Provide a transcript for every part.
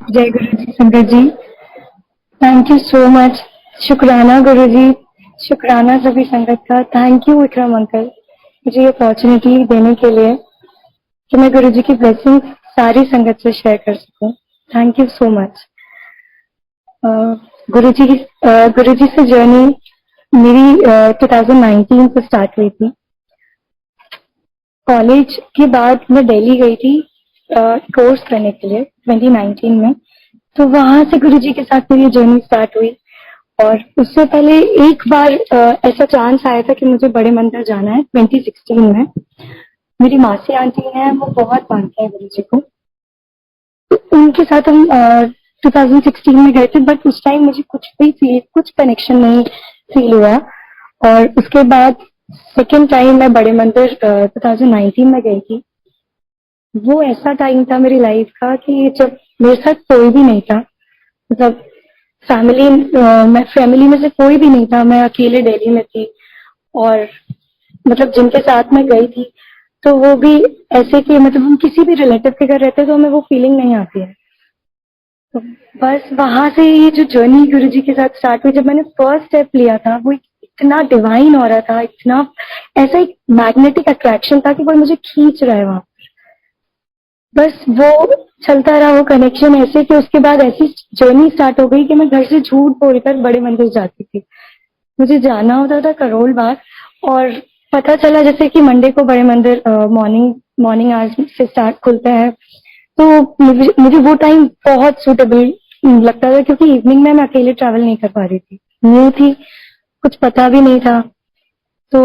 जय गुरु जी संगत जी। Thank you so much. शुक्राना गुरु जी। शुक्राना सभी संगत का। थैंक यू विक्रम अंकल मुझे ये अपॉर्चुनिटी देने के लिए कि मैं गुरु जी की ब्लेसिंग सारी संगत से शेयर कर सकूं। Thank you so much. गुरु जी गुरु जी से जर्नी मेरी 2019 से स्टार्ट हुई थी। कॉलेज के बाद मैं दिल्ली गई थी कोर्स करने के लिए 2019 में। तो वहां से गुरु जी के साथ मेरी जर्नी स्टार्ट हुई। और उससे पहले एक बार ऐसा चांस आया था कि मुझे बड़े मंदिर जाना है 2016 में। मेरी मासी आंटी हैं, वो बहुत मानते हैं गुरु जी को। तो उनके साथ हम 2016 में गए थे, बट उस टाइम मुझे कुछ कनेक्शन नहीं फील हुआ। और उसके बाद सेकेंड टाइम मैं बड़े मंदिर 2019 में गई थी। वो ऐसा टाइम था मेरी लाइफ का कि जब मेरे साथ कोई भी नहीं था। मतलब फैमिली मैं फैमिली में से कोई भी नहीं था, मैं अकेले दिल्ली में थी। और मतलब जिनके साथ मैं गई थी तो वो भी ऐसे कि मतलब हम किसी भी रिलेटिव के घर रहते तो हमें वो फीलिंग नहीं आती है। तो बस वहां से ये जो जर्नी गुरु जी के साथ स्टार्ट हुई, जब मैंने फर्स्ट स्टेप लिया था वो इतना डिवाइन हो रहा था, इतना ऐसा एक मैग्नेटिक अट्रैक्शन था कि वो मुझे खींच रहा है वहां। बस वो चलता रहा वो कनेक्शन ऐसे कि उसके बाद ऐसी जर्नी स्टार्ट हो गई कि मैं घर से झूठ बोलकर बड़े मंदिर जाती थी। मुझे जाना होता था करोल बाग। और पता चला जैसे कि मंडे को बड़े मंदिर मॉर्निंग मॉर्निंग आवर्स से स्टार्ट खुलता है। तो मुझे वो टाइम बहुत सूटेबल लगता था, क्योंकि इवनिंग में मैं अकेले ट्रैवल नहीं कर पा रही थी, न्यू थी, कुछ पता भी नहीं था। तो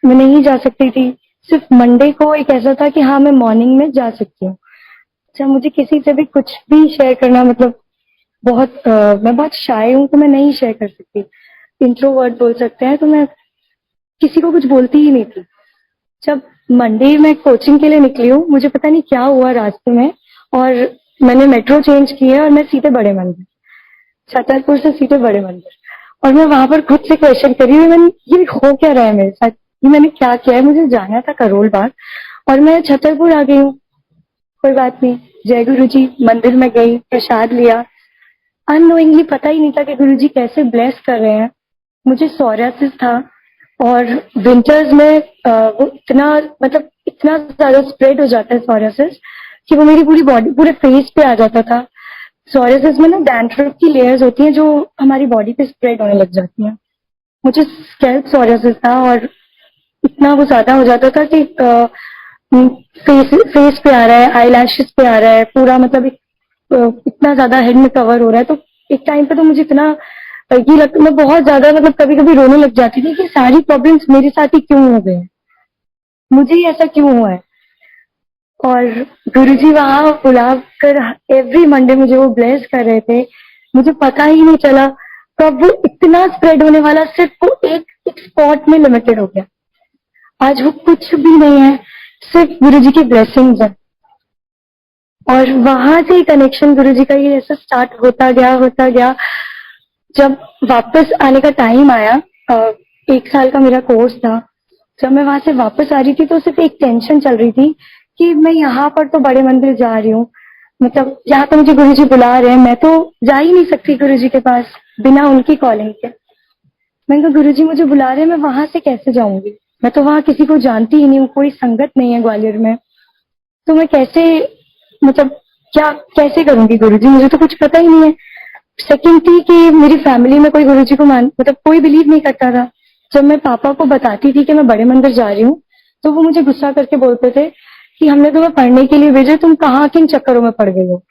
मैं नहीं जा सकती थी। सिर्फ मंडे को एक ऐसा था कि हाँ मैं मॉर्निंग में जा सकती हूँ। अच्छा, मुझे किसी से भी कुछ भी शेयर करना मतलब मैं बहुत शाय हूँ, तो मैं नहीं शेयर कर सकती। इंट्रोवर्ट बोल सकते हैं, तो मैं किसी को कुछ बोलती ही नहीं थी। जब मंडे में कोचिंग के लिए निकली हूँ, मुझे पता नहीं क्या हुआ रास्ते में, और मैंने मेट्रो चेंज की है और मैं सीधे बड़े मंदिर, छतरपुर से सीधे बड़े मंदिर। और मैं वहां पर खुद से क्वेश्चन करी हुई, मैंने ये हो क्या रहा है मेरे साथ, ये मैंने क्या किया है। मुझे जाना था करोल बाग और मैं छतरपुर आ गई हूँ। कोई बात नहीं, जय गुरु जी, मंदिर में गई, प्रसाद लिया। अननोइंगली पता ही नहीं था कि गुरु जी कैसे ब्लेस कर रहे हैं। मुझे सोरियासिस था, और विंटर्स में वो इतना मतलब इतना ज्यादा स्प्रेड हो जाता है सोरियासिस कि वो मेरी पूरी बॉडी पूरे फेस पे आ जाता था। सोरियासिस में ना डैंड्रफ की लेयर्स होती हैं जो हमारी बॉडी पे स्प्रेड होने लग जाती हैं। मुझे स्कैल्प सोरियासिस था, और इतना वो ज्यादा हो जाता था कि फेस पे आ रहा है, आई लैशेस पे आ रहा है, पूरा मतलब इतना ज्यादा हेड में कवर हो रहा है। तो एक टाइम पे तो मुझे इतना ये लगता, मैं बहुत ज्यादा मतलब कभी कभी रोने लग जाती थी कि सारी प्रॉब्लम्स मेरे साथ ही क्यों हो गए हैं, मुझे ही ऐसा क्यों हुआ है। और गुरुजी वहां बुला कर एवरी मंडे मुझे वो ब्लेस कर रहे थे। मुझे पता ही नहीं चला कब वो इतना स्प्रेड होने वाला सिर्फ वो एक स्पॉट में लिमिटेड हो गया। आज वो कुछ भी नहीं है, सिर्फ गुरुजी की ब्लेसिंग्स है। और वहां से कनेक्शन गुरुजी का ये ऐसा स्टार्ट होता गया। जब वापस आने का टाइम आया, एक साल का मेरा कोर्स था। जब मैं वहां से वापस आ रही थी तो सिर्फ एक टेंशन चल रही थी कि मैं यहाँ पर तो बड़े मंदिर जा रही हूँ, मतलब यहाँ तो मुझे गुरुजी बुला रहे हैं, मैं तो जा ही नहीं सकती गुरुजी के पास बिना उनकी कॉलिंग के। मैंने कहा गुरुजी मुझे बुला रहे हैं, मैं वहां से कैसे जाऊंगी, मैं तो वहां किसी को जानती ही नहीं हूँ, कोई संगत नहीं है ग्वालियर में। तो मैं कैसे मतलब क्या कैसे करूंगी गुरुजी, मुझे तो कुछ पता ही नहीं है। सेकंड थी कि मेरी फैमिली में कोई गुरुजी को मान मतलब कोई बिलीव नहीं करता था। जब मैं पापा को बताती थी कि मैं बड़े मंदिर जा रही हूँ, तो वो मुझे गुस्सा करके बोलते थे कि हमने तुम्हें पढ़ने के लिए भेजा, तुम कहाँ किन चक्करों में पड़ गई हो।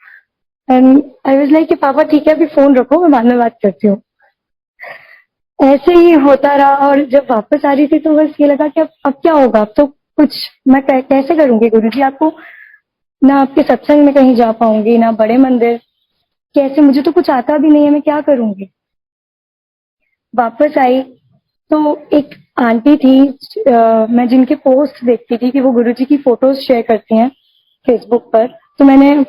एंड आई वाज लाइक कि पापा ठीक है, अभी फोन रखो, मैं बाद में बात करती हूँ। ऐसे ही होता रहा, और जब वापस आ रही थी तो बस ये लगा कि अब क्या होगा, अब तो कुछ मैं कैसे करूंगी गुरुजी आपको, ना आपके सत्संग में कहीं जा पाऊंगी, ना बड़े मंदिर, कैसे, मुझे तो कुछ आता भी नहीं है, मैं क्या करूंगी। वापस आई तो एक आंटी थी, मैं जिनके पोस्ट देखती थी कि वो गुरुजी की फोटोज शेयर करती हैं फेसबुक पर। तो मैंने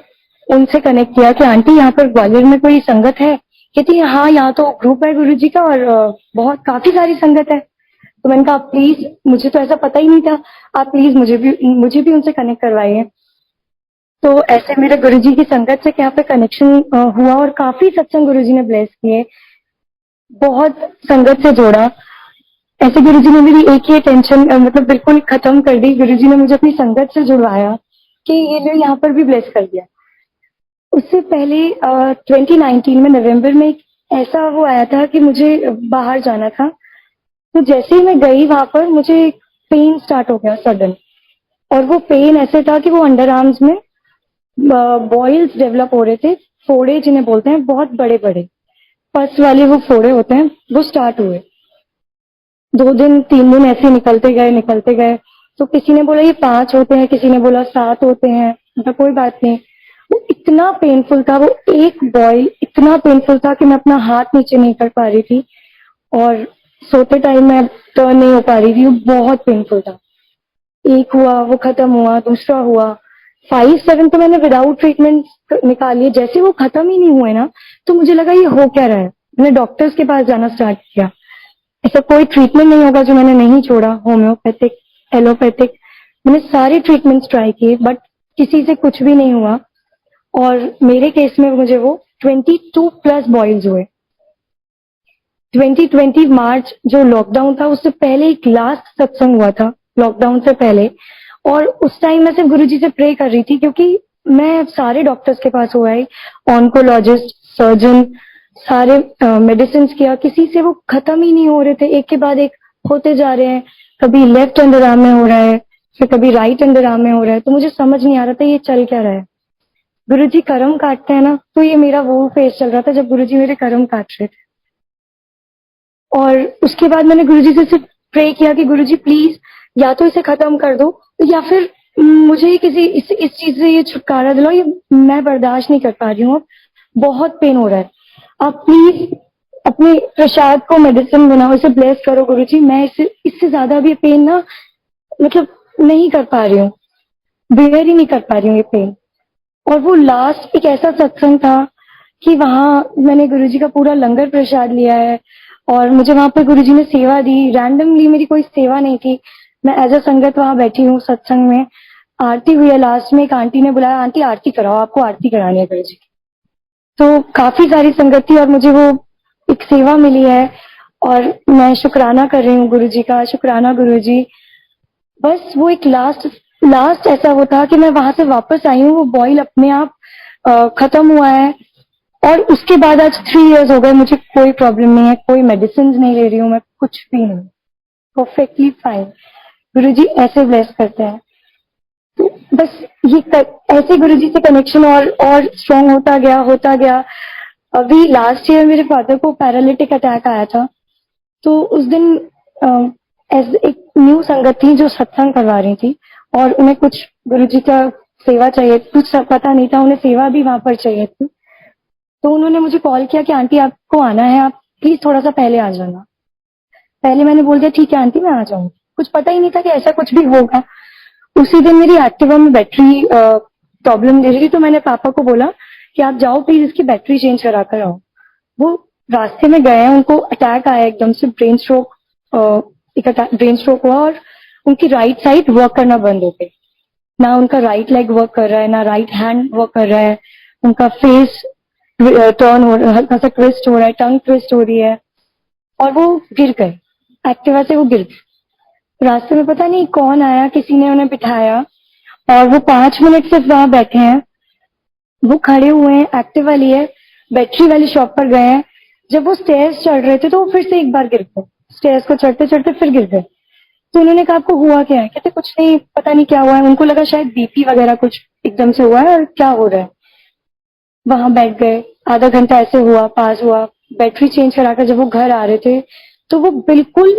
उनसे कनेक्ट किया कि आंटी यहाँ पर ग्वालियर में कोई संगत है। कहती है हाँ, यहाँ तो ग्रुप है गुरुजी का, और बहुत काफी सारी संगत है। तो मैंने कहा प्लीज, मुझे तो ऐसा पता ही नहीं था, आप प्लीज मुझे भी उनसे कनेक्ट करवाइए। तो ऐसे मेरे गुरुजी की संगत से यहाँ पे कनेक्शन हुआ और काफी सत्संग गुरुजी ने ब्लेस किए, बहुत संगत से जोड़ा। ऐसे गुरुजी ने मेरी एक ही टेंशन मतलब बिल्कुल खत्म कर दी। गुरुजी ने मुझे अपनी संगत से जुड़वाया कि ये लो यहाँ पर भी ब्लेस कर दिया। उससे पहले 2019 में नवंबर में एक ऐसा वो आया था कि मुझे बाहर जाना था। तो जैसे ही मैं गई वहां पर मुझे पेन स्टार्ट हो गया सडन, और वो पेन ऐसे था कि वो अंडर आर्म्स में बॉइल्स डेवलप हो रहे थे, फोड़े जिन्हें बोलते हैं, बहुत बड़े बड़े पस वाले वो फोड़े होते हैं, वो स्टार्ट हुए। 2 दिन 3 दिन ऐसे निकलते गए। तो किसी ने बोला ये 5 होते हैं, किसी ने बोला 7 होते हैं। मतलब कोई बात नहीं, वो इतना पेनफुल था, वो एक बॉयल इतना पेनफुल था कि मैं अपना हाथ नीचे नहीं कर पा रही थी, और सोते टाइम मैं टर्न नहीं हो पा रही थी, वो बहुत पेनफुल था। एक हुआ, वो खत्म हुआ, दूसरा हुआ, 5-7 तो मैंने विदाउट ट्रीटमेंट निकाल लिए। जैसे वो खत्म ही नहीं हुए ना, तो मुझे लगा ये हो क्या रहा है। मैंने डॉक्टर्स के पास जाना स्टार्ट किया। ऐसा कोई ट्रीटमेंट नहीं होगा जो मैंने नहीं छोड़ा, होम्योपैथिक, एलोपैथिक, मैंने सारे ट्रीटमेंट्स ट्राई किए, बट किसी से कुछ भी नहीं हुआ। और मेरे केस में मुझे वो 22 प्लस बॉयल्स हुए। 2020 मार्च जो लॉकडाउन था उससे पहले एक लास्ट सत्संग हुआ था, लॉकडाउन से पहले। और उस टाइम मैं सिर्फ गुरुजी से प्रे कर रही थी, क्योंकि मैं सारे डॉक्टर्स के पास हुआ है, ऑन्कोलॉजिस्ट, सर्जन, सारे मेडिसिन किया, किसी से वो खत्म ही नहीं हो रहे थे, एक के बाद एक होते जा रहे हैं। कभी लेफ्ट अंडर आर्म में हो रहा है, फिर कभी राइट अंडर आर्म में हो रहा है। तो मुझे समझ नहीं आ रहा था ये चल क्या रहा है। गुरुजी कर्म काटते हैं ना, तो ये मेरा वो फेस चल रहा था जब गुरुजी मेरे कर्म काट रहे थे। और उसके बाद मैंने गुरुजी से सिर्फ प्रे किया कि गुरुजी प्लीज या तो इसे खत्म कर दो, या फिर मुझे किसी इस चीज से ये छुटकारा दिलाओ, ये मैं बर्दाश्त नहीं कर पा रही हूँ, अब बहुत पेन हो रहा है। आप प्लीज अपने प्रसाद को मेडिसिन बनाओ, इसे ब्लेस करो गुरुजी। मैं इससे ज्यादा भी पेन ना, मतलब नहीं कर पा रही हूँ, बेयर ही नहीं कर पा रही हूँ ये पेन। और वो लास्ट एक ऐसा सत्संग था कि वहां मैंने गुरुजी का पूरा लंगर प्रसाद लिया है, और मुझे वहां पर गुरुजी ने सेवा दी। रैंडमली मेरी कोई सेवा नहीं थी, मैं एज अ संगत वहां बैठी हूँ सत्संग में। आरती हुई है, लास्ट में एक आंटी ने बुलाया, आंटी आरती कराओ, आपको आरती करानी है गुरुजी की। तो काफी सारी संगत थी और मुझे वो एक सेवा मिली है, और मैं शुक्राना कर रही हूँ गुरुजी का। शुक्राना गुरुजी। बस वो एक लास्ट लास्ट ऐसा वो था कि मैं वहां से वापस आई हूँ, वो बॉयल अपने आप खत्म हुआ है। और उसके बाद आज 3 इयर्स हो गए, मुझे कोई प्रॉब्लम नहीं है, कोई मेडिसिन नहीं ले रही हूँ मैं, कुछ भी नहीं, परफेक्टली फाइन। गुरुजी ऐसे ब्लेस करते हैं। तो बस ऐसे गुरुजी से कनेक्शन और स्ट्रॉन्ग होता गया। अभी लास्ट ईयर मेरे फादर को पैरालिटिक अटैक आया था। तो उस दिन एक न्यू संगत थी जो सत्संग करवा रही थी, और उन्हें कुछ गुरुजी का सेवा चाहिए, कुछ पता नहीं था, उन्हें सेवा भी वहां पर चाहिए थी। तो उन्होंने मुझे कॉल किया कि आंटी आपको आना है, आप प्लीज थोड़ा सा पहले आ जाना। पहले मैंने बोल दिया ठीक है आंटी मैं आ जाऊंगी, कुछ पता ही नहीं था कि ऐसा कुछ भी होगा। उसी दिन मेरी एक्टिवा में बैटरी प्रॉब्लम दे रही थी, तो मैंने पापा को बोला कि आप जाओ प्लीज इसकी बैटरी चेंज करा कर आओ। वो रास्ते में गए हैं, उनको अटैक आया एकदम से, ब्रेन स्ट्रोक, एक ब्रेन स्ट्रोक हुआ, और उनकी राइट साइड वर्क करना बंद हो गई। ना उनका राइट लेग वर्क कर रहा है, ना राइट हैंड वर्क कर रहा है। उनका फेस टर्न हो रहा है, हल्का सा ट्विस्ट हो रहा है, टंग ट्विस्ट हो रही है, और वो गिर गए। एक्टिवा से वो गिर गए। रास्ते में पता नहीं कौन आया, किसी ने उन्हें बिठाया, और वो 5 मिनट सिर्फ वहां बैठे हैं। वो खड़े हुए हैं, एक्टिवा लिए बैटरी वाली शॉप पर गए हैं। जब वो स्टेयर्स चढ़ रहे थे तो वो फिर से एक बार गिर गए, स्टेयर्स को चढ़ते चढ़ते फिर गिर गए। तो उन्होंने कहा आपको हुआ क्या है? कहते कुछ नहीं, पता नहीं क्या हुआ है। उनको लगा शायद बीपी वगैरह कुछ एकदम से हुआ है, और क्या हो रहा है। वहां बैठ गए, आधा घंटा ऐसे हुआ, पास हुआ। बैटरी चेंज कराकर जब वो घर आ रहे थे, तो वो बिल्कुल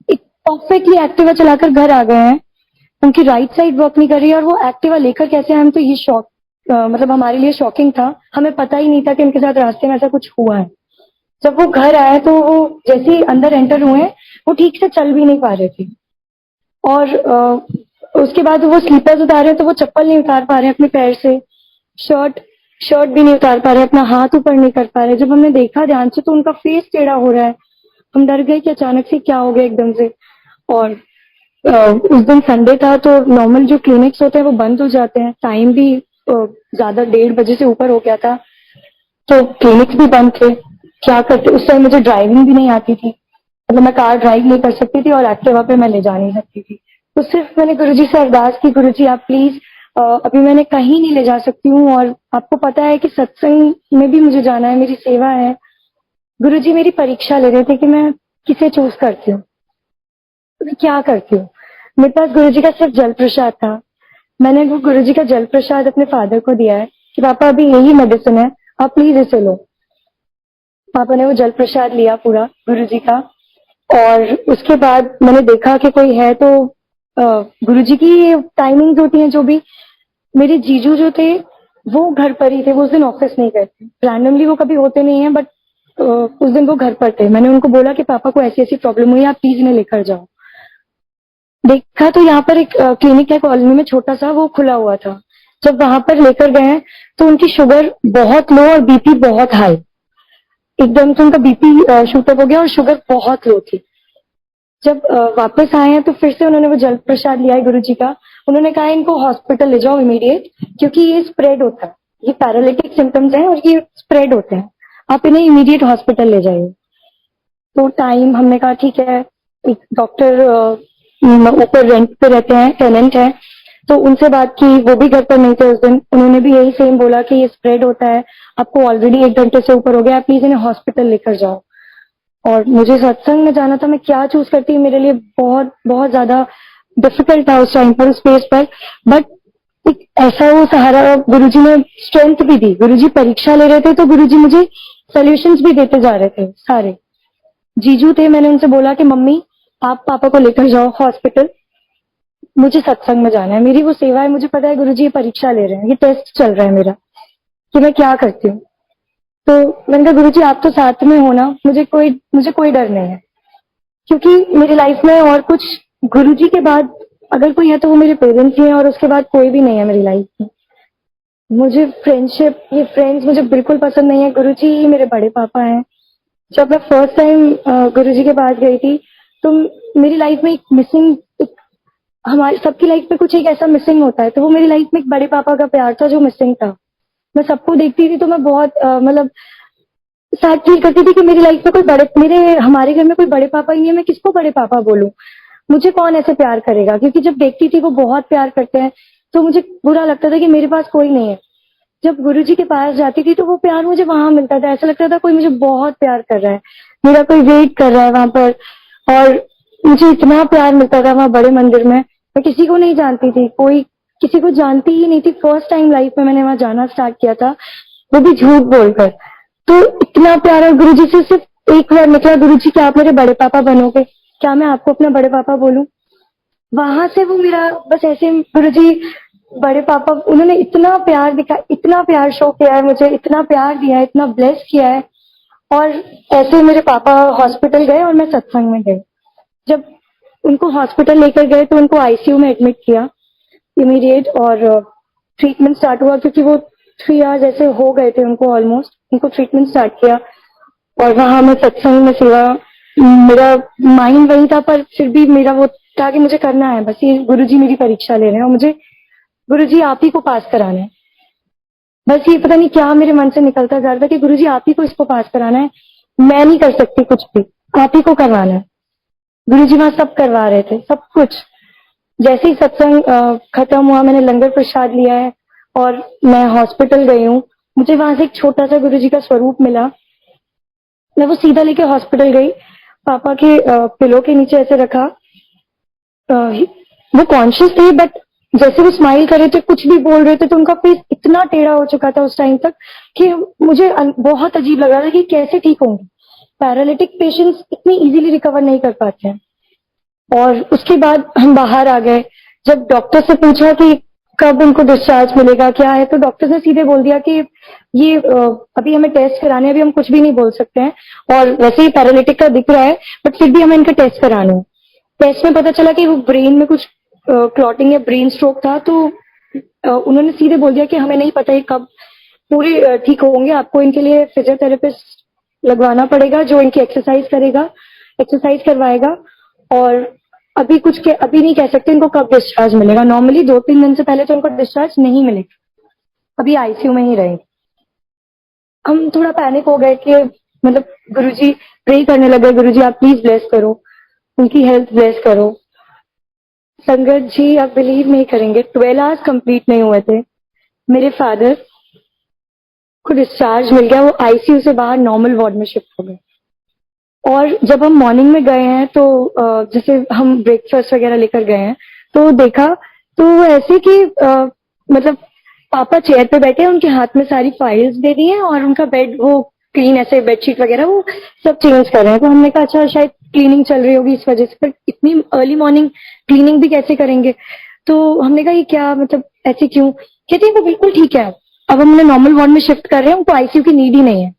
एक परफेक्टली एक्टिवा चलाकर घर आ गए हैं। उनकी राइट साइड वर्क नहीं कर रही है, और वो एक्टिवा लेकर कैसे आए, हम तो ये शॉक, मतलब हमारे लिए शॉकिंग था। हमें पता ही नहीं था कि उनके साथ रास्ते में ऐसा कुछ हुआ है। जब वो घर आए तो वो जैसे ही अंदर एंटर हुए, वो ठीक से चल भी नहीं पा रहे थे। और उसके बाद वो स्लीपर्स उतारे तो वो चप्पल नहीं उतार पा रहे अपने पैर से, शर्ट शर्ट भी नहीं उतार पा रहे, अपना हाथ ऊपर नहीं कर पा रहे। जब हमने देखा ध्यान से तो उनका फेस टेढ़ा हो रहा है। हम डर गए कि अचानक से क्या हो गया एकदम से। और उस दिन संडे था, तो नॉर्मल जो क्लिनिक्स होते हैं वो बंद हो जाते हैं, टाइम भी ज्यादा 1:30 बजे से ऊपर हो गया था, तो क्लिनिक्स भी बंद थे। क्या करते, उस टाइम मुझे ड्राइविंग भी नहीं आती थी, मतलब मैं कार ड्राइव नहीं कर सकती थी और एक्टिवा पे मैं ले जा नहीं सकती थी। तो सिर्फ मैंने गुरुजी से अरदास की, गुरुजी आप प्लीज, अभी मैंने कहीं नहीं ले जा सकती हूँ और आपको पता है कि सत्संग में भी मुझे जाना है, मेरी सेवा है। गुरुजी मेरी परीक्षा ले रहे थे कि मैं किसे चूज करती हूँ, मैं क्या करती हूँ। मेरे पास गुरुजी का सिर्फ जल प्रसाद था। मैंने वो गुरुजी का जल प्रसाद अपने फादर को दिया है कि पापा अभी यही मेडिसिन है, आप प्लीज इसे लो। पापा ने वो जल प्रसाद लिया पूरा गुरुजी का, और उसके बाद मैंने देखा कि कोई है, तो गुरुजी की टाइमिंग्स होती हैं जो भी। मेरे जीजू जो थे वो घर पर ही थे, वो उस दिन ऑफिस नहीं गए थे। रैंडमली वो कभी होते नहीं है, बट उस दिन वो घर पर थे। मैंने उनको बोला कि पापा को ऐसी ऐसी प्रॉब्लम हुई है, आप प्लीज इन्हें लेकर जाओ। देखा तो यहाँ पर एक क्लिनिक है कॉलोनी में छोटा सा, वो खुला हुआ था। जब वहां पर लेकर गए तो उनकी शुगर बहुत लो और बीपी बहुत हाई, एकदम से उनका बीपी शूटअप हो गया और शुगर बहुत लो थी। जब वापस आए हैं तो फिर से उन्होंने वो जल प्रसाद लिया है गुरुजी का। उन्होंने कहा इनको हॉस्पिटल ले जाओ इमीडिएट, क्योंकि ये स्प्रेड होता है, ये पैरालिटिक सिम्टम्स हैं और ये स्प्रेड होते हैं, आप इन्हें इमीडिएट हॉस्पिटल ले जाइए। तो टाइम, हमने कहा ठीक है। एक डॉक्टर ऊपर रेंट पे रहते हैं, टेनेंट है, तो उनसे बात की, वो भी घर पर नहीं थे उस दिन। उन्होंने भी यही सेम बोला कि ये स्प्रेड होता है, आपको ऑलरेडी 1 घंटे से ऊपर हो गया, प्लीज इन्हें हॉस्पिटल लेकर जाओ। और मुझे सत्संग में जाना था, मैं क्या चूज करती, मेरे लिए बहुत बहुत ज्यादा डिफिकल्ट था उस टाइम पर, उस स्पेस पर। बट एक ऐसा वो सहारा गुरुजी ने स्ट्रेंथ भी दी। गुरुजी परीक्षा ले रहे थे तो गुरुजी मुझे सॉल्यूशंस भी देते जा रहे थे सारे। जीजू थे, मैंने उनसे बोला कि मम्मी आप पापा को लेकर जाओ हॉस्पिटल, मुझे सत्संग में जाना है, मेरी वो सेवा है। मुझे पता है गुरुजी ये परीक्षा ले रहे हैं, ये टेस्ट चल रहा है मेरा, कि मैं क्या करती हूँ। तो मैंने कहा गुरुजी आप तो साथ में हो ना, मुझे कोई डर नहीं है, क्योंकि मेरी लाइफ में और कुछ, गुरुजी के बाद अगर कोई है तो वो मेरे पेरेंट्स ही हैं, और उसके बाद कोई भी नहीं है मेरी लाइफ में। मुझे फ्रेंडशिप, ये फ्रेंड्स मुझे बिल्कुल पसंद नहीं है। गुरुजी ही मेरे बड़े पापा हैं। जब मैं फर्स्ट टाइम गुरुजी के पास गई थी, तो मेरी लाइफ में एक मिसिंग, हमारी सबकी लाइफ में कुछ एक ऐसा मिसिंग होता है, तो वो मेरी लाइफ में एक बड़े पापा का प्यार था जो मिसिंग था। मैं सबको देखती थी तो मैं बहुत मतलब सैड फील करती थी कि मेरी लाइफ में कोई बड़े, हमारे घर में कोई बड़े पापा ही नहीं है, मैं किसको बड़े पापा बोलूं, मुझे कौन ऐसे प्यार करेगा। क्योंकि जब देखती थी वो बहुत प्यार करते हैं, तो मुझे बुरा लगता था कि मेरे पास कोई नहीं है। जब गुरुजी के पास जाती थी तो वो प्यार मुझे वहां मिलता था, ऐसा लगता था कोई मुझे बहुत प्यार कर रहा है, मेरा कोई वेट कर रहा है वहां पर। और मुझे इतना प्यार मिलता था वहां बड़े मंदिर में। मैं किसी को नहीं जानती थी, कोई किसी को जानती ही नहीं थी। फर्स्ट टाइम लाइफ में मैंने वहां जाना स्टार्ट किया था, वो भी झूठ बोलकर। तो इतना प्यार, और गुरुजी से सिर्फ एक बार निकला, गुरुजी क्या आप मेरे बड़े पापा बनोगे, क्या मैं आपको अपना बड़े पापा बोलूं। वहां से वो मेरा बस ऐसे, गुरुजी बड़े पापा, उन्होंने इतना प्यार दिखा, इतना प्यार शो किया है मुझे, इतना प्यार दिया है, इतना ब्लेस किया है। और ऐसे मेरे पापा हॉस्पिटल गए और मैं सत्संग में गई। जब उनको हॉस्पिटल लेकर गए तो उनको आईसीयू में एडमिट किया इमीडिएट, और ट्रीटमेंट स्टार्ट हुआ, क्योंकि वो 3 आवर्स ऐसे हो गए थे उनको ऑलमोस्ट। उनको ट्रीटमेंट स्टार्ट किया और वहां मैं सत्संग में सेवा, मेरा माइंड वही था, पर फिर भी मेरा वो था कि मुझे करना है, बस ये गुरुजी मेरी परीक्षा ले रहे हैं और मुझे गुरुजी आप ही को पास कराना है। बस ये पता नहीं क्या मेरे मन से निकलता जा रहा था कि गुरुजी आप ही को इसको पास कराना है, मैं नहीं कर सकती कुछ भी, आप ही को करवाना है। गुरुजी वहां सब करवा रहे थे, सब कुछ। जैसे ही सत्संग खत्म हुआ, मैंने लंगर प्रसाद लिया है और मैं हॉस्पिटल गई हूँ। मुझे वहां से एक छोटा सा गुरुजी का स्वरूप मिला, मैं वो सीधा लेके हॉस्पिटल गई, पापा के पिलो के नीचे ऐसे रखा। वो कॉन्शियस थे, बट जैसे वो स्माइल कर रहे थे, कुछ भी बोल रहे थे, तो उनका फेस इतना टेढ़ा हो चुका था उस टाइम तक कि मुझे बहुत अजीब लग रहा था कि कैसे ठीक होंगे। पैरालिटिक पेशेंट्स इतनी इजीली रिकवर नहीं कर पाते हैं। और उसके बाद हम बाहर आ गए। जब डॉक्टर से पूछा कि कब उनको डिस्चार्ज मिलेगा, क्या है, तो डॉक्टर ने सीधे बोल दिया कि ये अभी हमें टेस्ट कराने हैं, अभी हम कुछ भी नहीं बोल सकते हैं। और वैसे ही पैरालिटिक का दिख रहा है, बट फिर भी हमें इनके टेस्ट कराने हैं। टेस्ट में पता चला कि वो ब्रेन में कुछ क्लॉटिंग या ब्रेन स्ट्रोक था। तो उन्होंने सीधे बोल दिया कि हमें नहीं पता है कब पूरे ठीक होंगे, आपको इनके लिए फिजियोथेरेपिस्ट लगवाना पड़ेगा जो इनकी एक्सरसाइज करेगा, एक्सरसाइज करवाएगा। और अभी नहीं कह सकते इनको कब डिस्चार्ज मिलेगा। नॉर्मली 2-3 दिन से पहले तो इनको डिस्चार्ज नहीं मिलेगा। अभी आईसीयू में ही रहे। हम थोड़ा पैनिक हो गए कि मतलब गुरुजी प्रे करने लगे, गुरुजी आप प्लीज ब्लेस करो, उनकी हेल्थ ब्लेस करो। संगत जी आप बिलीव नहीं करेंगे, 12 आवर्स कंप्लीट नहीं हुए थे, मेरे फादर को डिस्चार्ज मिल गया, वो आईसीयू से बाहर नॉर्मल वार्ड में शिफ्ट हो गए। और जब हम मॉर्निंग में गए हैं तो जैसे हम ब्रेकफास्ट वगैरह लेकर गए हैं तो देखा तो वो ऐसे कि मतलब पापा चेयर पे बैठे हैं, उनके हाथ में सारी फाइल्स दे दी हैं और उनका बेड वो क्लीन ऐसे बेडशीट वगैरह वो सब चेंज कर रहे हैं। तो हमने कहा अच्छा शायद क्लीनिंग चल रही होगी इस वजह से, पर इतनी अर्ली मॉर्निंग क्लीनिंग भी कैसे करेंगे। तो हमने कहा ये क्या मतलब ऐसे क्यों, कहते हैं वो बिल्कुल ठीक है, अब हम उन्हें नॉर्मल वार्ड में शिफ्ट कर रहे हैं, उनको आईसीयू की नीड ही नहीं है।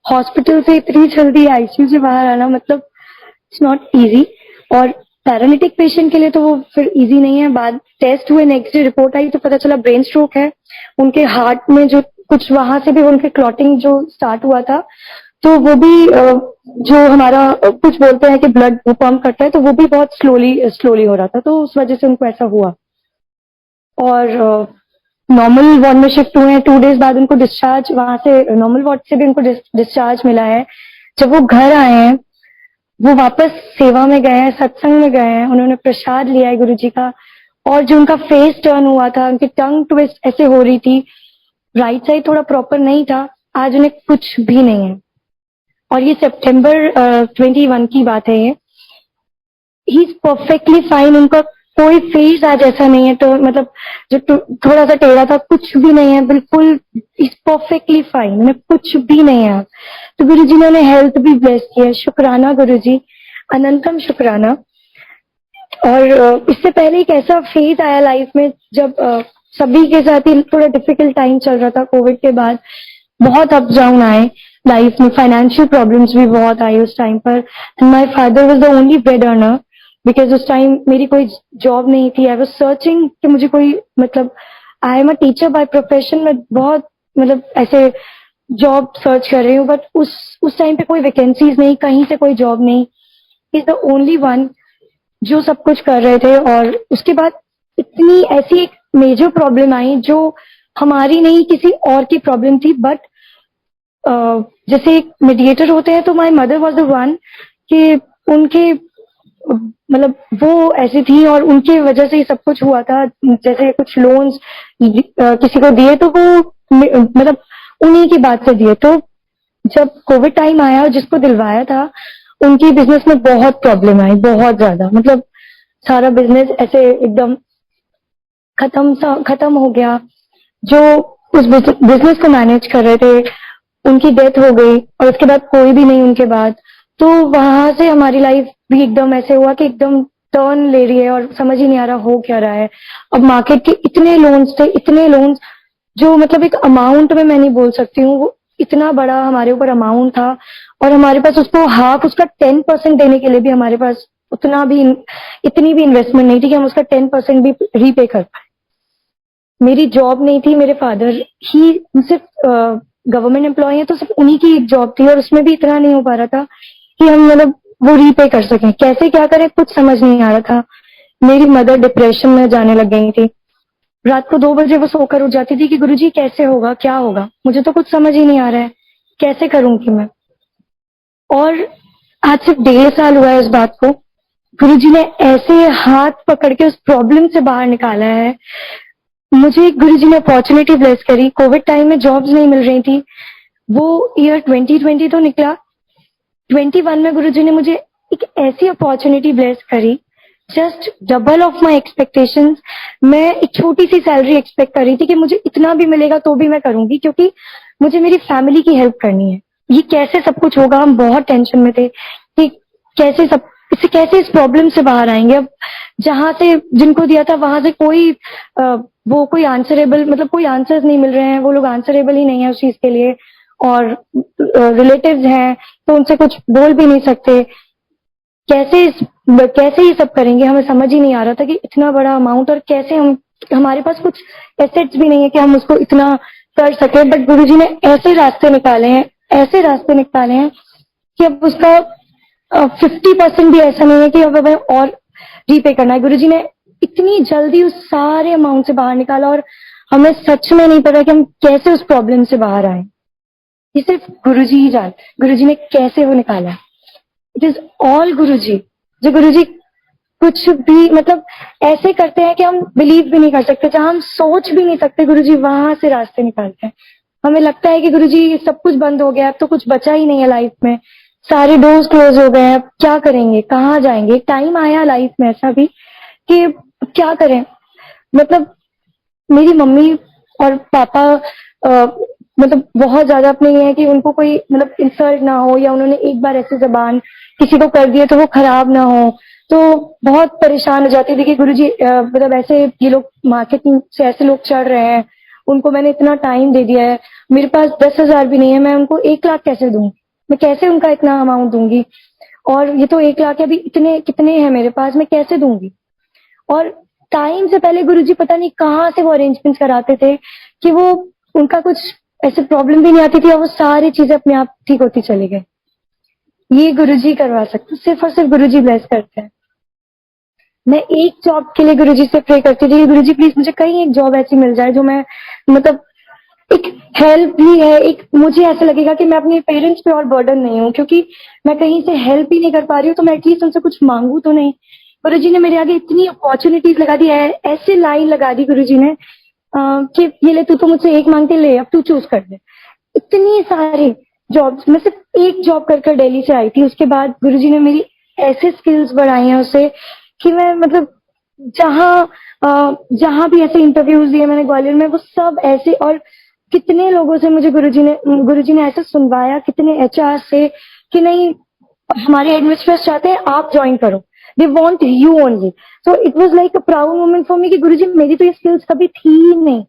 हॉस्पिटल से इतनी जल्दी आईसीयू से बाहर आना मतलब इट्स नॉट इजी, और पैरालिटिक पेशेंट के लिए तो वो फिर इजी नहीं है। बाद टेस्ट हुए, नेक्स्ट डे रिपोर्ट आई तो पता चला ब्रेन स्ट्रोक है, उनके हार्ट में जो कुछ वहां से भी उनके क्लॉटिंग जो स्टार्ट हुआ था तो वो भी जो हमारा कुछ बोलते हैं कि ब्लड पंप करता है तो वो भी बहुत स्लोली स्लोली हो रहा था, तो उस वजह से उनको ऐसा हुआ। और नॉर्मल वार्ड में शिफ्ट हुए हैं, 2 डेज बाद उनको डिस्चार्ज, वहां से नॉर्मल वार्ड से भी उनको डिस्चार्ज मिला है। जब वो घर आए हैं वो वापस सेवा में गए हैं, सत्संग में गए हैं, उन्होंने प्रसाद लिया है गुरुजी का। और जो उनका फेस टर्न हुआ था, उनकी टंग ट्विस्ट ऐसे हो रही थी, राइट साइड थोड़ा प्रॉपर नहीं था, आज उन्हें कुछ भी नहीं है। और ये सितंबर 21 की बात है, ये ही इज परफेक्टली फाइन, उनका कोई फेस आज ऐसा नहीं है तो मतलब जो थोड़ा सा टेढ़ा था कुछ भी नहीं है, बिल्कुल इज परफेक्टली फाइन, उन्हें कुछ भी नहीं है। तो गुरु जी ने उन्हें हेल्थ भी ब्लेस किया, शुक्राना गुरु जी, अनंतम शुक्राना। और इससे पहले एक ऐसा फेज आया लाइफ में जब सभी के साथ ही थोड़ा डिफिकल्ट टाइम चल रहा था, कोविड के बाद बहुत अप डाउन आए लाइफ में, फाइनेंशियल प्रॉब्लम्स भी बहुत आई उस टाइम पर। And my father was the only bread earner, because उस टाइम मेरी कोई जॉब नहीं थी। आई वाज सर्चिंग कि मुझे कोई मतलब, I am a teacher by profession, मैं बहुत मतलब ऐसे जॉब सर्च कर रही हूँ, बट उस टाइम पे कोई वैकेंसीज नहीं, कहीं से कोई जॉब नहीं। इज द ओनली वन जो सब कुछ कर रहे थे। और उसके बाद इतनी ऐसी एक मेजर प्रॉब्लम आई जो हमारी नहीं किसी और की प्रॉब्लम थी, बट जैसे एक मीडिएटर होते हैं तो my mother was the one कि उनके मतलब वो ऐसी थी और उनकी वजह से ही सब कुछ हुआ था। जैसे कुछ लोन्स किसी को दिए तो वो मतलब उन्हीं की बात से दिए। तो जब कोविड टाइम आया और जिसको दिलवाया था उनकी बिजनेस में बहुत प्रॉब्लम आई, बहुत ज्यादा, मतलब सारा बिजनेस ऐसे एकदम खत्म हो गया। जो उस बिजनेस को मैनेज कर रहे थे उनकी डेथ हो गई और उसके बाद कोई भी नहीं उनके बाद। तो वहां से हमारी लाइफ भी एकदम ऐसे हुआ कि एकदम टर्न ले रही है और समझ ही नहीं आ रहा हो क्या रहा है। अब मार्केट के इतने लोन्स थे, इतने लोन्स जो मतलब एक अमाउंट में मैं नहीं बोल सकती हूँ, वो इतना बड़ा हमारे ऊपर अमाउंट था और हमारे पास उसको हाफ उसका 10% देने के लिए भी हमारे पास उतना भी इतनी भी इन्वेस्टमेंट नहीं थी कि हम उसका 10% भी रीपे कर पाए। मेरी जॉब नहीं थी, मेरे फादर ही सिर्फ गवर्नमेंट एम्प्लॉय है तो सिर्फ उन्हीं की एक जॉब थी और उसमें भी इतना नहीं हो पा रहा था कि हम मतलब वो रीपे कर सकें। कैसे क्या करें कुछ समझ नहीं आ रहा था। मेरी मदर डिप्रेशन में जाने लग गई थी, रात को 2 बजे वो सोकर उठ जाती थी कि गुरुजी कैसे होगा, क्या होगा, मुझे तो कुछ समझ ही नहीं आ रहा है, कैसे करूंगी मैं। और आज सिर्फ 1.5 साल हुआ है इस बात को, गुरुजी ने ऐसे हाथ पकड़ के उस प्रॉब्लम से बाहर निकाला है। मुझे गुरुजी ने अपॉर्चुनिटी ब्लेस करी, कोविड टाइम में जॉब्स नहीं मिल रही थी, वो ईयर 2020 तो निकला, 21 में गुरुजी ने मुझे एक ऐसी अपॉर्चुनिटी ब्लेस करी, just double of my expectations. मैं एक छोटी सी सैलरी एक्सपेक्ट कर रही थी कि मुझे इतना भी मिलेगा तो भी मैं करूंगी क्योंकि मुझे मेरी फैमिली की हेल्प करनी है। ये कैसे सब कुछ होगा, हम बहुत टेंशन में थे कि कैसे सब इससे कैसे इस प्रॉब्लम से बाहर आएंगे। अब जहां से जिनको दिया था वहां से कोई वो कोई आंसरेबल मतलब कोई आंसर्स नहीं मिल रहे हैं, वो लोग आंसरेबल ही नहीं है उस चीज के लिए। और रिलेटिव्स हैं तो उनसे कुछ बोल भी नहीं सकते। कैसे ये सब करेंगे, हमें समझ ही नहीं आ रहा था कि इतना बड़ा अमाउंट और कैसे हम, हमारे पास कुछ एसेट्स भी नहीं है कि हम उसको इतना कर सके। बट गुरुजी ने ऐसे रास्ते निकाले हैं, ऐसे रास्ते निकाले हैं कि अब उसका 50% भी ऐसा नहीं है कि अब हमें और रीपे करना है। गुरुजी ने इतनी जल्दी उस सारे अमाउंट से बाहर निकाला और हमें सच में नहीं पता कि हम कैसे उस प्रॉब्लम से बाहर आए। ये सिर्फ गुरुजी ही जानते, गुरुजी ने कैसे वो निकाला। इट इज ऑल गुरुजी। जो गुरुजी कुछ भी मतलब ऐसे करते हैं कि हम बिलीव भी नहीं कर सकते, जहां हम सोच भी नहीं सकते, गुरुजी वहां से रास्ते निकालते हैं। हमें लगता है कि गुरुजी सब कुछ बंद हो गया, अब तो कुछ बचा ही नहीं है लाइफ में, सारे डोर्स क्लोज हो गए हैं, अब क्या करेंगे, कहाँ जाएंगे। टाइम आया लाइफ में ऐसा भी कि क्या करें। मतलब मेरी मम्मी और पापा मतलब बहुत ज्यादा अपने ये है कि उनको कोई मतलब इंसल्ट ना हो, या उन्होंने एक बार ऐसी जबान किसी को कर दिया तो वो खराब ना हो। तो बहुत परेशान हो जाती थी कि गुरुजी मतलब ऐसे ये लोग मार्केटिंग से ऐसे लोग चढ़ रहे हैं, उनको मैंने इतना टाइम दे दिया है, मेरे पास 10,000 भी नहीं है, मैं उनको 1 लाख कैसे दूं, मैं कैसे उनका इतना अमाउंट दूंगी, और ये तो 1 लाख है, अभी इतने कितने हैं मेरे पास, मैं कैसे दूंगी। और टाइम से पहले गुरुजी पता नहीं कहाँ से वो अरेंजमेंट कराते थे कि वो उनका कुछ ऐसे प्रॉब्लम भी नहीं आती थी, और वो सारी चीजें अपने आप ठीक होती चली गई। ये गुरुजी करवा सकते, सिर्फ और सिर्फ गुरुजी ब्लेस करते हैं। मैं एक जॉब के लिए गुरुजी से प्रे करती थी कि गुरुजी प्लीज मुझे कहीं एक जॉब ऐसी मिल जाए जो मैं मतलब एक हेल्प भी है, एक मुझे ऐसा लगेगा कि मैं अपने पेरेंट्स पे और बर्डन नहीं हूँ, क्योंकि मैं कहीं से हेल्प ही नहीं कर पा रही हूँ, तो मैं एटलीस्ट उनसे कुछ मांगू तो नहीं। गुरुजी ने मेरे आगे इतनी अपॉर्चुनिटीज लगा दी है, ऐसे लाइन लगा दी गुरुजी ने कि ये ले, तू तो मुझसे एक मांगते, ले अब तू चूज कर ले। इतनी सारी जॉब्स, मैं सिर्फ एक जॉब कर कर दिल्ली से आई थी, उसके बाद गुरुजी ने मेरी ऐसे स्किल्स बढ़ाई हैं उससे कि मैं मतलब जहाँ जहाँ भी ऐसे इंटरव्यूज दिए मैंने ग्वालियर में, वो सब ऐसे। और कितने लोगों से मुझे गुरुजी ने ऐसे सुनवाया, कितने एचआर से कि नहीं हमारे एडमिनिस्ट्रेटर्स चाहते हैं आप ज्वाइन करो, they want you only. So it was like a proud moment for me कि गुरुजी मेरी तो ये स्किल्स कभी थी ही नहीं।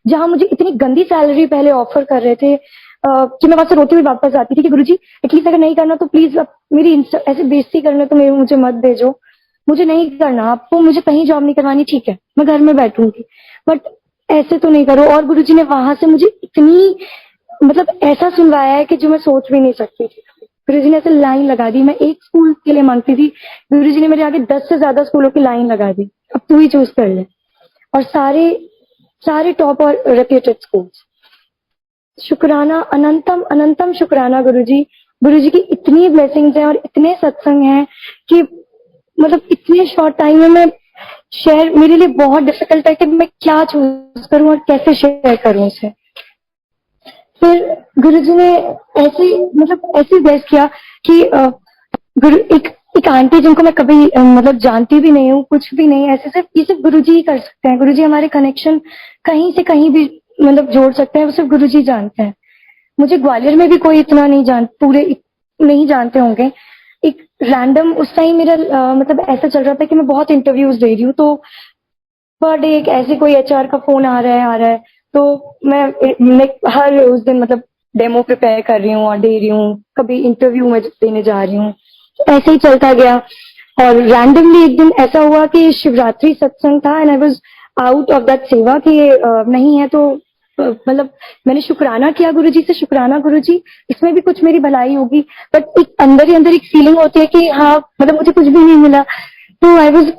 जहां मुझे इतनी गंदी सैलरी पहले ऑफर कर रहे थे कि मैं वहां से रोती हुई वापस आती थी कि गुरुजी एटलीस्ट अगर नहीं करना तो प्लीज आप मेरी ऐसे बेइज्जती करने तो मुझे मत भेजो, मुझे नहीं करना, आपको मुझे कहीं जॉब नहीं करवानी, ठीक है मैं घर में बैठूंगी, बट ऐसे तो नहीं करो। और गुरुजी ने वहां से मुझे इतनी मतलब ऐसा सुनवाया है कि जो मैं सोच भी नहीं सकती थी। गुरुजी ने ऐसे लाइन लगा दी, मैं एक स्कूल के लिए मांगती थी, गुरुजी ने मेरे आगे 10 से ज्यादा स्कूलों की लाइन लगा दी, अब तू ही चूज कर ले। और सारे सारे टॉप और रेप्यूटेड स्कूल्स। शुक्राना, अनंतम अनंतम शुक्राना गुरुजी। गुरुजी की इतनी ब्लेसिंग्स हैं और इतने सत्संग हैं कि मतलब इतने शॉर्ट टाइम में मैं शेयर, मेरे लिए बहुत डिफिकल्ट है कि मैं क्या चूज करूं और कैसे शेयर करूं उसे। फिर गुरुजी ने ऐसे मतलब ऐसे ब्लेस किया कि गुरु एक आंटी जिनको मैं कभी मतलब जानती भी नहीं हूँ, कुछ भी नहीं, ऐसे सिर्फ ये सिर्फ गुरुजी ही कर सकते हैं। गुरुजी हमारे कनेक्शन कहीं से कहीं भी मतलब जोड़ सकते हैं, वो सिर्फ गुरुजी जानते हैं। मुझे ग्वालियर में भी कोई इतना नहीं नहीं जानते होंगे। एक रैंडम उस टाइम मेरा मतलब ऐसा चल रहा था कि मैं बहुत इंटरव्यूज दे रही हूँ, तो पर डे एक ऐसे कोई एचआर का फोन आ रहा है, तो मैं हर उस दिन मतलब डेमो प्रिपेयर कर रही हूँ और दे रही हूँ, कभी इंटरव्यू में देने जा रही हूँ, ऐसे ही चलता गया। और रैंडमली एक दिन ऐसा हुआ कि शिवरात्रि सत्संग था and I was out of that सेवा कि नहीं है, तो मतलब मैंने शुक्राना किया गुरुजी से, शुक्राना गुरुजी इसमें भी कुछ मेरी भलाई होगी, बट एक अंदर ही अंदर एक फीलिंग होती है कि हाँ मतलब मुझे कुछ भी नहीं मिला। तो आई वाज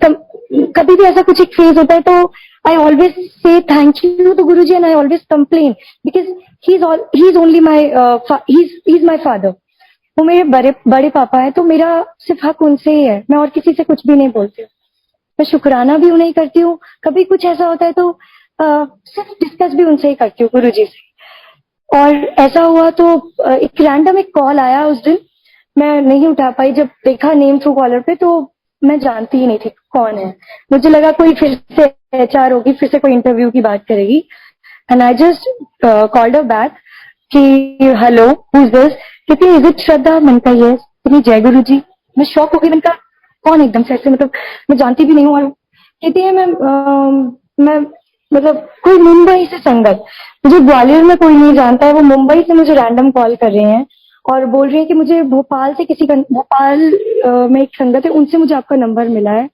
कभी भी ऐसा कुछ एक फेज होता है तो I always say thank you to Guruji and I always complain because he is only my he is my father. वो मेरे बड़े बड़े पापा है, तो मेरा सिर्फ हक उनसे ही है, मैं और किसी से कुछ भी नहीं बोलती हूँ। मैं शुक्राना भी उन्हें करती हूँ, कभी कुछ ऐसा होता है तो सिर्फ डिस्कस भी उनसे ही करती हूँ गुरुजी से। और ऐसा हुआ तो एक रैंडम एक कॉल आया उस दिन, मैं नहीं उठा पाई, जब देखा नेम थ्रू कॉलर पे तो मैं जानती ही नहीं थी कौन है। मुझे लगा कोई फिर से एचआर होगी, फिर से कोई इंटरव्यू की बात करेगी, and I just called her back कि हेलो हु इज दिस, कहती इज इट श्रद्धा, मैंने कहा यस, कहती जय गुरु जी। मैं शॉक हो गई, मैंने कहा कौन एकदम से ऐसे, मतलब मैं जानती भी नहीं हूँ। और कहती है मैं मतलब कोई मुंबई से संगत, मुझे ग्वालियर में कोई नहीं जानता है, वो मुंबई से मुझे रैंडम कॉल कर रहे हैं और बोल रही है कि मुझे भोपाल से भोपाल में एक संगत है, उनसे मुझे आपका नंबर मिला है,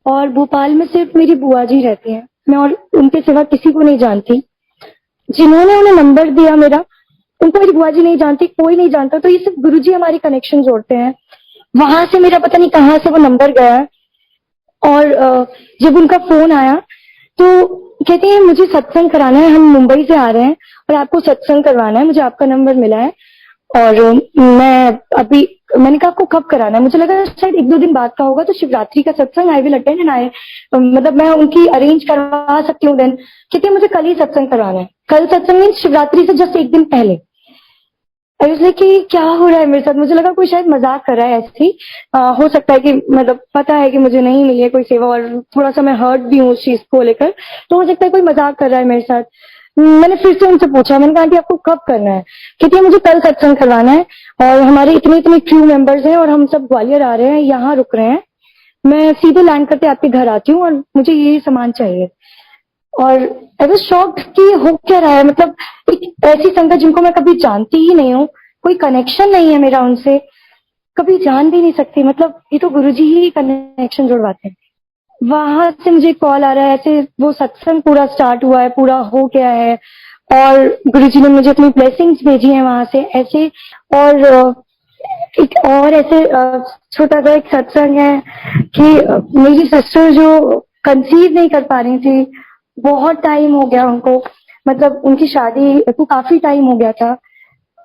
और भोपाल में सिर्फ मेरी बुआ जी रहती हैं, मैं और उनके सिवा किसी को नहीं जानती। जिन्होंने उन्हें नंबर दिया मेरा, उनको मेरी बुआ जी नहीं जानती, कोई नहीं जानता, तो ये सिर्फ गुरुजी हमारी कनेक्शन जोड़ते हैं। वहां से मेरा पता नहीं कहाँ से वो नंबर गया, और जब उनका फोन आया तो कहती है मुझे सत्संग कराना है, हम मुंबई से आ रहे हैं और आपको सत्संग करवाना है, मुझे आपका नंबर मिला है और मैं अभी, मैंने कहा आपको कब कराना है, मुझे लगा शायद 1-2 दिन बाद का होगा, तो शिवरात्रि का सत्संग I will attend and I, मतलब मैं उनकी अरेंज करवा सकती हूँ देन। कहती है मुझे कल ही सत्संग करवाना है। कल सत्संग मीन शिवरात्रि से जस्ट 1 दिन पहले। इसलिए कि क्या हो रहा है मेरे साथ, मुझे लगा कोई शायद मजाक कर रहा है ऐसे ही। हो सकता है कि मतलब पता है कि मुझे नहीं मिली है कोई सेवा और थोड़ा सा मैं हर्ट भी हूँ उस चीज को लेकर, तो हो सकता है कोई मजाक कर रहा है मेरे साथ। मैंने फिर से उनसे पूछा, मैंने कहा कि आपको कब करना है? कहती है मुझे कल सत्संग करवाना है और हमारे इतने इतने क्रू मेंबर्स हैं और हम सब ग्वालियर आ रहे हैं, यहाँ रुक रहे हैं, मैं सीधे लैंड करते आपके घर आती हूँ और मुझे ये सामान चाहिए। और आई वाज शॉक्ड कि हो क्या रहा है, मतलब एक ऐसी संगत जिनको मैं कभी जानती ही नहीं हूँ, कोई कनेक्शन नहीं है मेरा उनसे, कभी जान भी नहीं सकती, मतलब ये तो गुरुजी ही कनेक्शन जुड़वाते हैं। वहां से मुझे कॉल आ रहा है, ऐसे वो सत्संग पूरा स्टार्ट हुआ है, पूरा हो गया है और गुरुजी ने मुझे अपनी ब्लेसिंग्स भेजी हैं वहां से ऐसे। और एक और ऐसे छोटा सा एक सत्संग है कि मेरी सिस्टर जो कंसीव नहीं कर पा रही थी, बहुत टाइम हो गया उनको, मतलब उनकी शादी को काफी टाइम हो गया था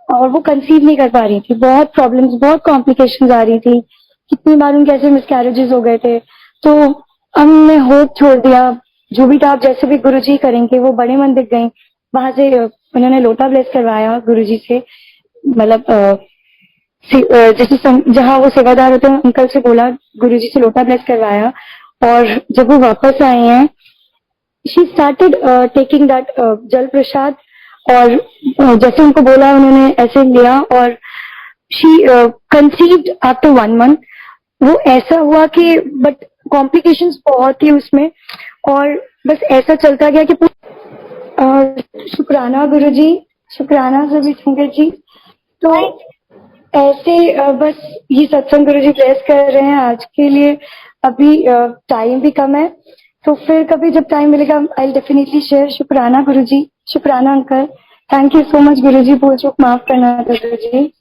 और वो कंसीव नहीं कर पा रही थी, बहुत प्रॉब्लम्स, बहुत कॉम्प्लिकेशंस आ रही थी, कितनी बार उनके ऐसे मिसकैरेजेस हो गए थे। तो हमने होप छोड़ दिया, जो भी था आप जैसे भी गुरुजी करेंगे। वो बड़े मंदिर गई, वहां से उन्होंने लोटा ब्लेस करवाया गुरुजी से, मतलब जैसे जहाँ वो सेवादार होते हैं अंकल से बोला, गुरुजी से लोटा ब्लेस करवाया। और जब वो वापस आए हैं, शी स्टार्टेड टेकिंग दैट जल प्रसाद और जैसे उनको बोला उन्होंने ऐसे लिया और शी कंसीव्ड आफ्टर 1 month। वो ऐसा हुआ कि बट कॉम्प्लिकेशंस बहुत थी उसमें और बस ऐसा चलता गया कि शुक्राना गुरुजी, शुक्राना सभी संगत जी। तो ऐसे बस ये सत्संग गुरुजी ब्लेस कर रहे हैं आज के लिए। अभी टाइम भी कम है, तो फिर कभी जब टाइम मिलेगा आई डेफिनेटली शेयर। शुक्राना गुरुजी, शुक्राना uncle, thank you so much गुरुजी, भूल चूक माफ करना गुरुजी।